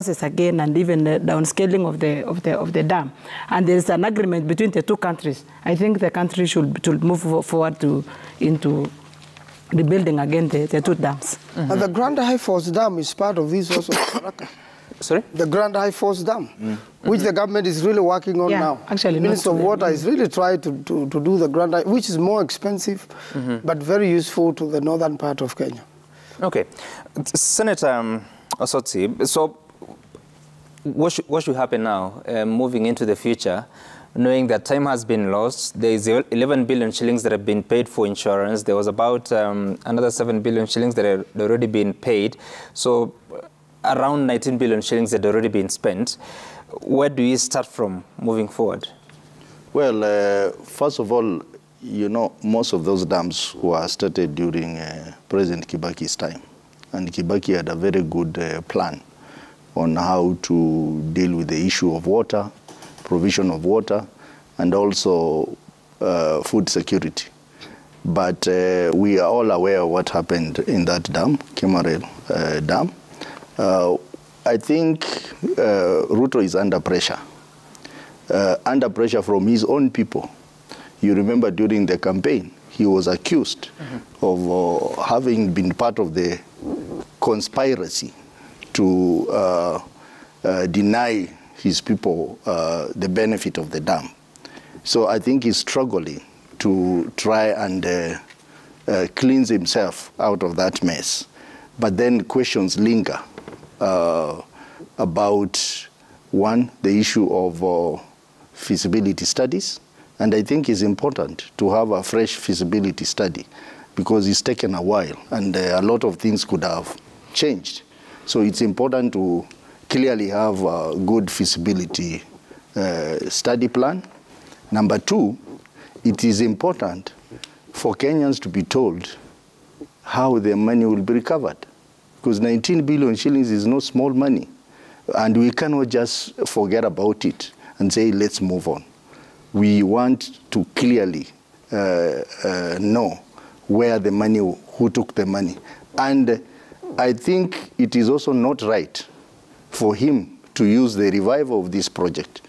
again, and even the downscaling of the dam, and there is an agreement between the two countries. I think the country should move forward into rebuilding again the two dams. And the Grand High Force Dam is part of this also. Sorry? The Grand High Force Dam, which the government is really working on now. Actually, Minister of Water is really trying to do the Grand High, which is more expensive, but very useful to the northern part of Kenya. Okay. Senator Osotsi, so what should happen now, moving into the future, knowing that time has been lost? There is 11 billion shillings that have been paid for insurance. There was about another 7 billion shillings that had already been paid. So around 19 billion shillings that had already been spent. Where do you start from moving forward? Well, first of all, you know, most of those dams were started during President Kibaki's time. And Kibaki had a very good plan on how to deal with the issue of water, provision of water, and also food security. But we are all aware of what happened in that dam, Kimwarer Dam. I think Ruto is under pressure from his own people. You remember during the campaign, he was accused of having been part of the conspiracy to deny his people the benefit of the dam. So I think he's struggling to try and cleanse himself out of that mess. But then questions linger about, one, the issue of feasibility studies. And I think it's important to have a fresh feasibility study because it's taken a while and a lot of things could have changed. So it's important to clearly have a good feasibility study plan. Number two, it is important for Kenyans to be told how their money will be recovered. Because 19 billion shillings is no small money. And we cannot just forget about it and say, let's move on. We want to clearly know where the money, who took the money. And I think it is also not right for him to use the revival of this project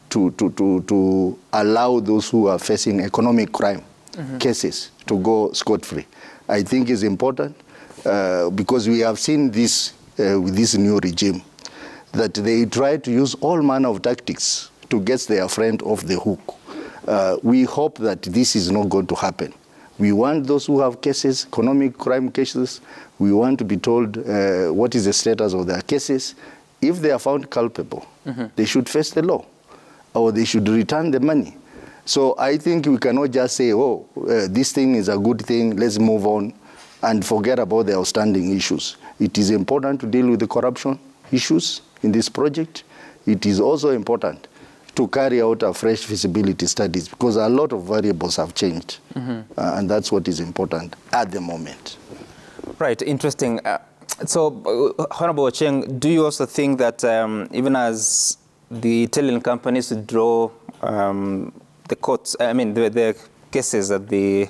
to allow those who are facing economic crime cases to go scot-free. I think it's important because we have seen this with this new regime, that they try to use all manner of tactics to get their friend off the hook. We hope that this is not going to happen. We want those who have cases, economic crime cases, we want to be told what is the status of their cases. If they are found culpable, they should face the law, or they should return the money. So I think we cannot just say, oh, this thing is a good thing, let's move on, and forget about the outstanding issues. It is important to deal with the corruption issues in this project. It is also important to carry out a fresh feasibility studies because a lot of variables have changed. And that's what is important at the moment. Right, interesting. So, Honorable Ocheng, do you also think that even as the Italian companies withdraw the courts, the cases at the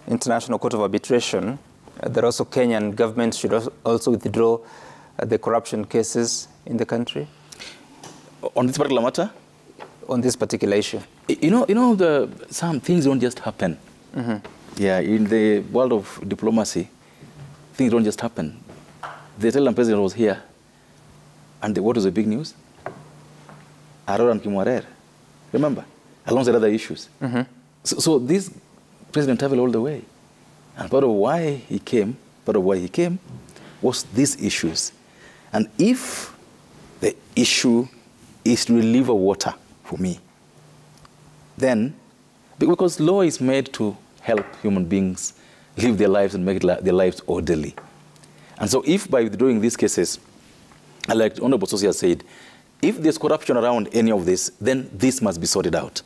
International Court of Arbitration, that also Kenyan government should also withdraw the corruption cases in the country? On this particular matter? On this particular issue. You know, some things don't just happen. Yeah, in the world of diplomacy, things don't just happen. The Italian president was here, and what was the big news? Arror and Kimwarer, remember? Alongside other issues. So this president traveled all the way. And part of why he came was these issues. And if the issue is to deliver water for me, then, because law is made to help human beings live their lives and make their lives orderly. And so if by withdrawing these cases, like Honorable Sosia said, if there's corruption around any of this, then this must be sorted out.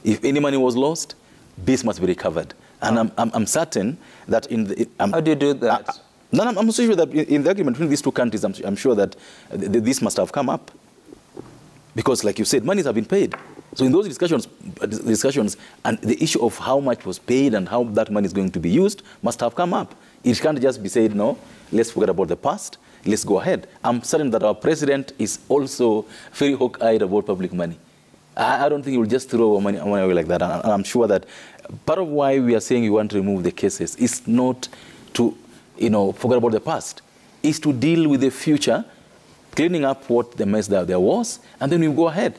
If any money was lost, this must be recovered. And I'm certain that in the... How do you do that? I'm so sure that in the agreement between these two countries, I'm sure that this must have come up. Because, like you said, monies have been paid. So in those discussions, and the issue of how much was paid and how that money is going to be used must have come up. It can't just be said, no, let's forget about the past. let's go ahead. I'm certain that our president is also very hawk-eyed about public money. I don't think he will just throw our money away like that. And I'm sure that part of why we are saying we want to remove the cases is not to, forget about the past. Is to deal with the future, cleaning up what the mess that there was, and then we go ahead.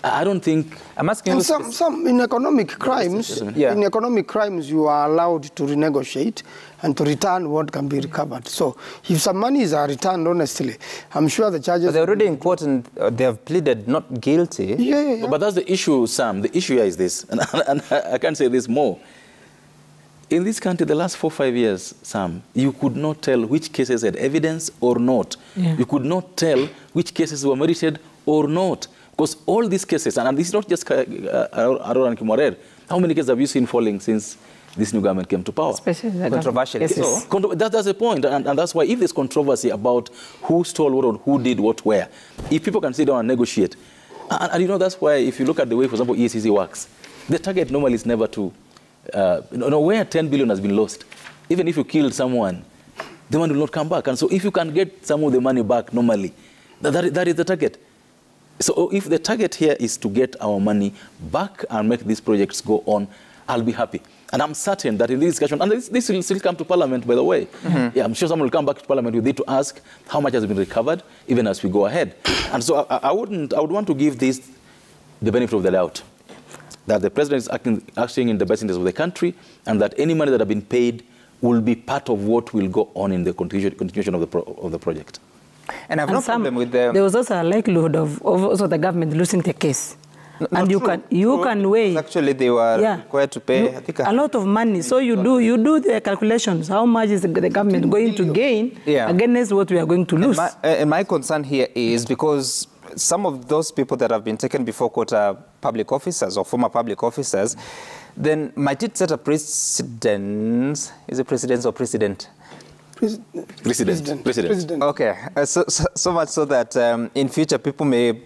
I don't think... I'm asking and some in economic crimes, in economic crimes, you are allowed to renegotiate and to return what can be recovered. So if some monies are returned honestly, I'm sure the charges... But they're already in court and they have pleaded not guilty. Yeah. But that's the issue, Sam. The issue here is this, and I can't say this more. In this country, the last 4 or 5 years, Sam, you could not tell which cases had evidence or not. Yeah. You could not tell which cases were merited or not. Because all these cases, and this is not just Arror and Kimwarer, how many cases have you seen falling since this new government came to power? Especially the controversial cases. So, that's the point, and that's why if there's controversy about who stole what or who did what where, if people can sit down and negotiate, and that's why if you look at the way, for example, EACC works, the target normally is never to, where 10 billion has been lost, even if you killed someone, the money will not come back. And so if you can get some of the money back normally, that is the target. So if the target here is to get our money back and make these projects go on, I'll be happy. And I'm certain that in this discussion, and this will still come to Parliament, by the way. Mm-hmm. Yeah, I'm sure someone will come back to Parliament with it to ask how much has been recovered, even as we go ahead. And so I would want to give this the benefit of the doubt, that the president is acting in the best interest of the country, and that any money that have been paid will be part of what will go on in the continuation of the project. And I have no problem with the... There was also a likelihood of also the government losing the case. And you can weigh. Actually, they were required to pay a lot of money. So you do the calculations. How much is the government going to gain against what we are going to lose? And my concern here is because some of those people that have been taken before court are public officers or former public officers. Then might it set a precedent? Is it precedence or precedent? President. Okay, so much so that in future people may,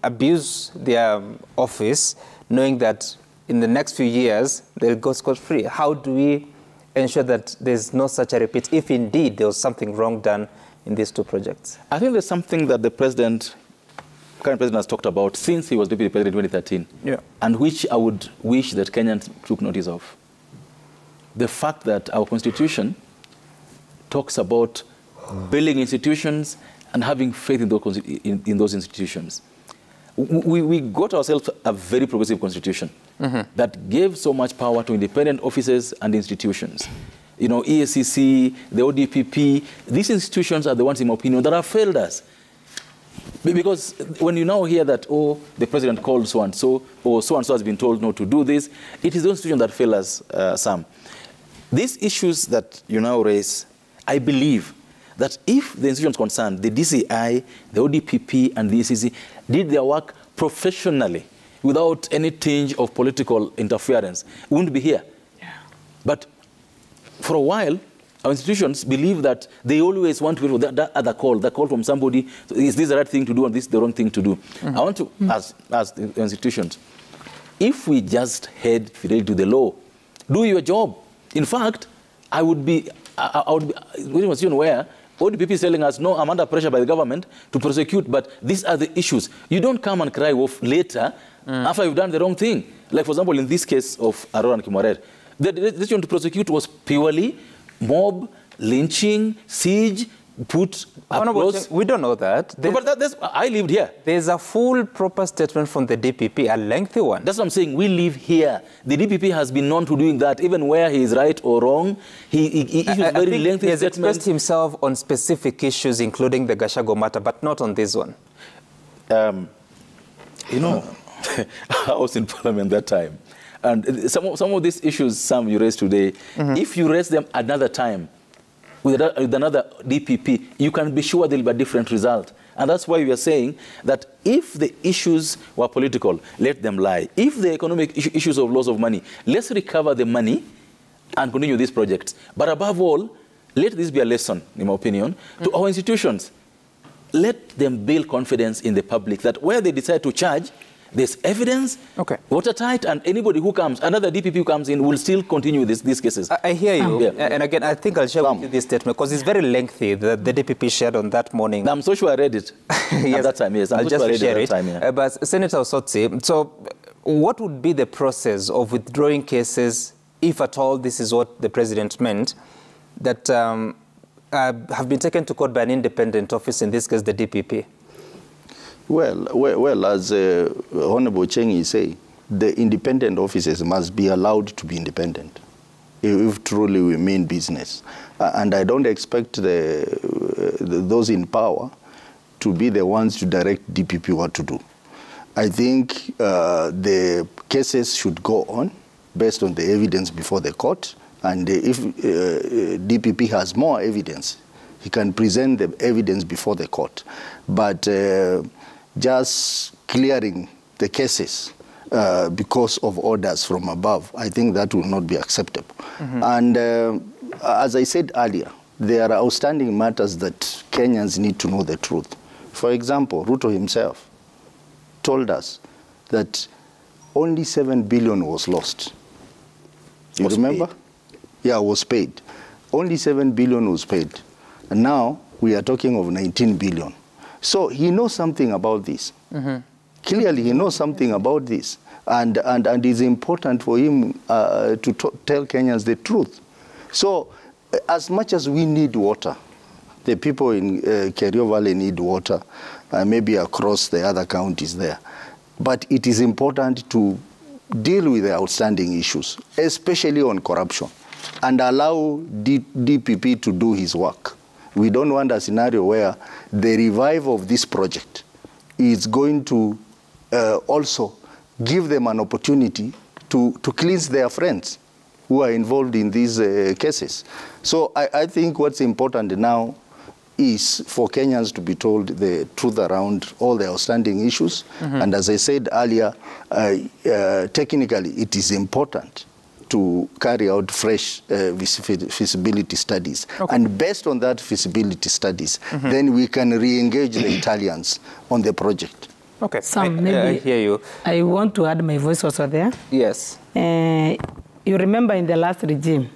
abuse their office, knowing that in the next few years they'll go scot-free. How do we ensure that there's no such a repeat, if indeed there was something wrong done in these two projects? I think there's something that the current president has talked about since he was deputy president in 2013, and which I would wish that Kenyans took notice of. The fact that our constitution talks about building institutions and having faith in those institutions. We got ourselves a very progressive constitution that gave so much power to independent offices and institutions. EACC, the ODPP, these institutions are the ones, in my opinion, that have failed us. Because when you now hear that, the president called so-and-so, or so-and-so has been told not to do this, it is the institution that failed us, Sam. These issues that you now raise, I believe that if the institutions concerned, the DCI, the ODPP, and the EACC, did their work professionally without any tinge of political interference, we wouldn't be here. Yeah. But for a while, our institutions believe that they always want to wait for that other call, the call from somebody, so is this the right thing to do and this is the wrong thing to do? I want to ask the institutions, if we just head fidelity to the law, do your job. In fact, I would be in a situation where ODPP is telling us, no, I'm under pressure by the government to prosecute, but these are the issues. You don't come and cry wolf later after you've done the wrong thing. Like, for example, in this case of Arror and Kimwarer, the decision to prosecute was purely mob, lynching, siege, put applause. We don't know that. But I lived here. There's a full proper statement from the DPP, a lengthy one. That's what I'm saying. We live here. The DPP has been known to doing that, even where he is right or wrong. He issues very lengthy he has statements. Expressed himself on specific issues, including the Gashago matter, but not on this one. I was in Parliament that time. And some of these issues, Sam, you raised today, if you raise them another time, with another DPP, you can be sure there will be a different result. And that's why we are saying that if the issues were political, let them lie. If the economic issues of loss of money, let's recover the money and continue these projects. But above all, let this be a lesson, in my opinion, to our institutions. Let them build confidence in the public that where they decide to charge, There's evidence, watertight, and anybody who comes, another DPP who comes in will still continue these cases. I hear you. And again, I think I'll share with you this statement because it's very lengthy, the DPP shared on that morning. I'm so sure I read it at that time, yes. I'll just share it. Yeah. But Senator Osotsi, so what would be the process of withdrawing cases, if at all this is what the president meant, that have been taken to court by an independent office, in this case the DPP? Well, as Honorable Chengi say, the independent offices must be allowed to be independent if truly we mean business. And I don't expect those in power to be the ones to direct DPP what to do. I think the cases should go on based on the evidence before the court. And if DPP has more evidence, he can present the evidence before the court. But just clearing the cases because of orders from above, I think that will not be acceptable. And as I said earlier, there are outstanding matters that Kenyans need to know the truth. For example, Ruto himself told us that only 7 billion was lost. You remember? Paid. Yeah, was paid. Only 7 billion was paid. And now we are talking of 19 billion. So he knows something about this. Clearly, he knows something about this. And it's important for him to tell Kenyans the truth. So as much as we need water, the people in Kerio Valley need water, maybe across the other counties there. But it is important to deal with the outstanding issues, especially on corruption, and allow DPP to do his work. We don't want a scenario where the revival of this project is going to also give them an opportunity to cleanse their friends who are involved in these cases. So I think what's important now is for Kenyans to be told the truth around all the outstanding issues. And as I said earlier, technically it is important to carry out fresh feasibility studies. And based on that feasibility studies, then we can re-engage the Italians on the project. Okay, Sam, maybe I hear you. I want to add my voice also there. Yes. You remember in the last regime,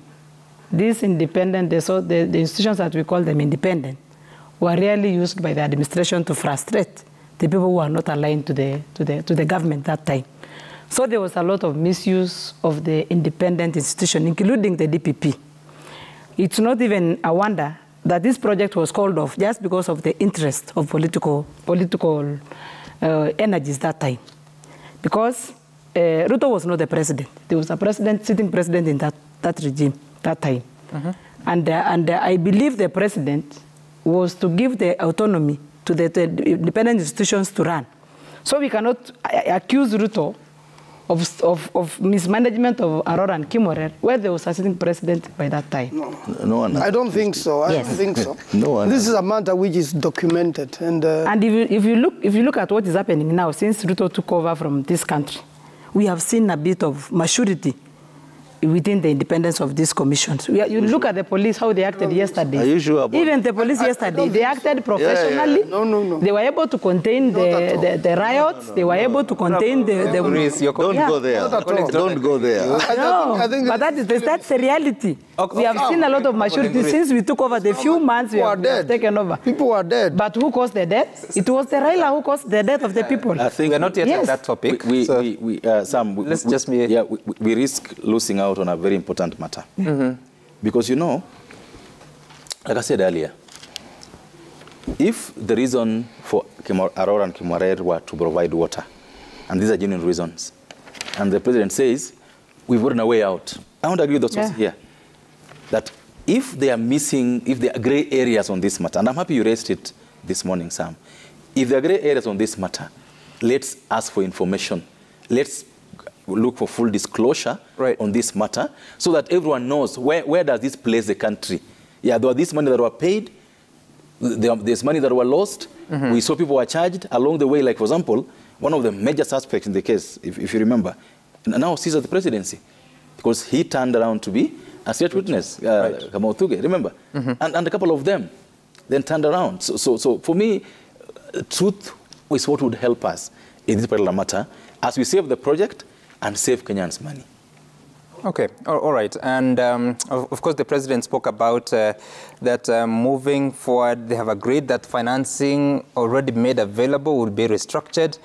these independent, the institutions that we call them independent, were really used by the administration to frustrate the people who are not aligned to the government that time. So there was a lot of misuse of the independent institution, including the DPP. It's not even a wonder that this project was called off just because of the interest of political energies that time. Because Ruto was not the president. There was a sitting president in that regime, that time. And I believe the president was to give the autonomy to the independent institutions to run. So we cannot accuse Ruto of mismanagement of Arror and Kimwarer, where there was a sitting president by that time. No, I don't think so. I don't think so. This is a matter which is documented. And if you look at what is happening now, since Ruto took over from this country, we have seen a bit of maturity within the independence of these commissions. You look at the police, how they acted yesterday. Are you sure about Even the police yesterday, they acted professionally. No. They were able to contain the riots. They were able to contain the... Don't go there. Don't go there. No, but that's the reality. We have seen a lot of maturity since we took over. The few months we have taken over. People were dead. But who caused the death? It was the Raila who caused the death of the people. I think we're not yet at that topic. We risk losing out on a very important matter. Because, you know, like I said earlier, if the reason for Arror and Kimwarer were to provide water, and these are genuine reasons, and the president says, we've gotten a way out, I want to agree with those here, that if they are missing, if there are gray areas on this matter, and I'm happy you raised it this morning, Sam, if there are gray areas on this matter, let's ask for information. Let's look for full disclosure on this matter so that everyone knows where does this place the country. Yeah, there were this money that were paid, there's money that were lost. We saw people were charged along the way. Like, for example, one of the major suspects in the case, if you remember, now seizes the presidency because he turned around to be a state witness, Kamau Thuge, remember? And a couple of them then turned around. So for me, truth is what would help us. in this particular matter as we save the project and save Kenyans money. Okay, all right. And of course, the president spoke about that moving forward, they have agreed that financing already made available will be restructured.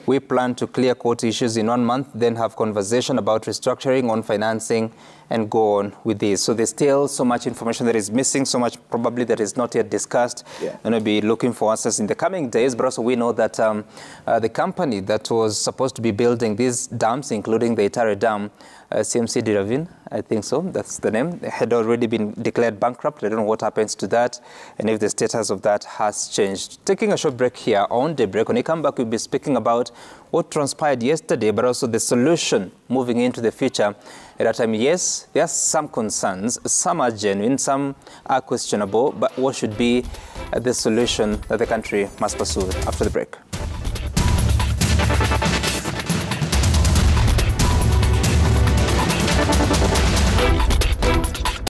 We plan to clear court issues in 1 month, then have conversation about restructuring on financing and go on with this. So there's still so much information that is missing, so much probably that is not yet discussed. Yeah. And we'll be looking for answers in the coming days. But also we know that the company that was supposed to be building these dams, including the Itare Dam, CMC Diravin, I think so, that's the name, had already been declared bankrupt. I don't know what happens to that and if the status of that has changed. Taking a short break here on Daybreak. When we come back, we'll be speaking about what transpired yesterday, but also the solution moving into the future. At that time, yes, there are some concerns. Some are genuine, some are questionable, but what should be the solution that the country must pursue after the break?